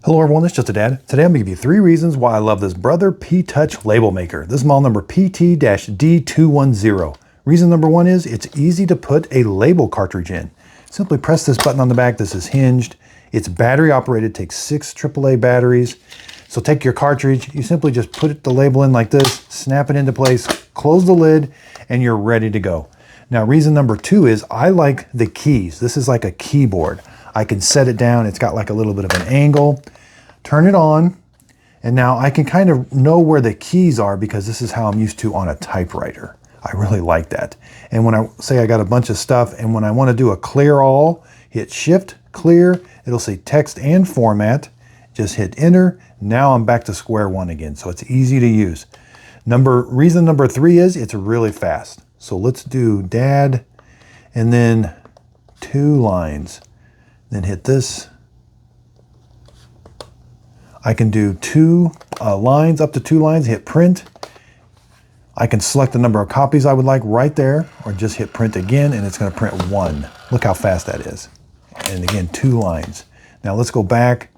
Hello everyone, it's Just a Dad. Today I'm going to give you 3 reasons why I love this Brother P-Touch label maker. This is model number PT-D210. Reason number 1 is it's easy to put a label cartridge in. Simply press this button on the back. This is hinged. It's battery operated, takes 6 AAA batteries. So take your cartridge, you simply just put the label in like this, snap it into place, close the lid, and you're ready to go. Now reason number 2 is I like the keys. This is like a keyboard. I can set it down. It's got like a little bit of an angle. Turn it on, and now I can kind of know where the keys are because this is how I'm used to on a typewriter. I really like that. And when I say I got a bunch of stuff, and when I want to do a clear all, hit Shift, clear. It'll say text and format. Just hit enter. Now I'm back to square one again, so it's easy to use. Reason number 3 is it's really fast. So let's do dad, and then 2 lines. Then hit this. I can do 2 lines, up to 2 lines, hit print. I can select the number of copies I would like right there, or just hit print again, and it's going to print 1. Look how fast that is. And again, 2 lines. Now let's go back.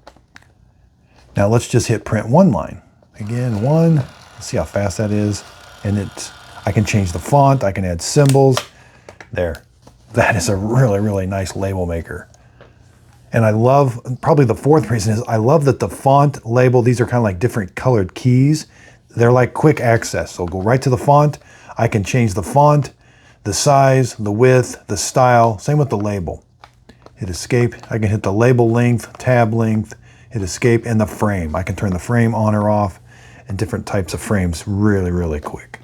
Now let's just hit print 1 line. Again, 1. Let's see how fast that is. And I can change the font. I can add symbols. There. That is a really, really nice label maker. And I love, probably the 4th reason is I love that the font label, these are kind of like different colored keys. They're like quick access. So go right to the font. I can change the font, the size, the width, the style. Same with the label. Hit escape. I can hit the label length, tab length, hit escape, and the frame. I can turn the frame on or off and different types of frames really, really quick.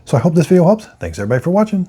So I hope this video helps. Thanks everybody for watching.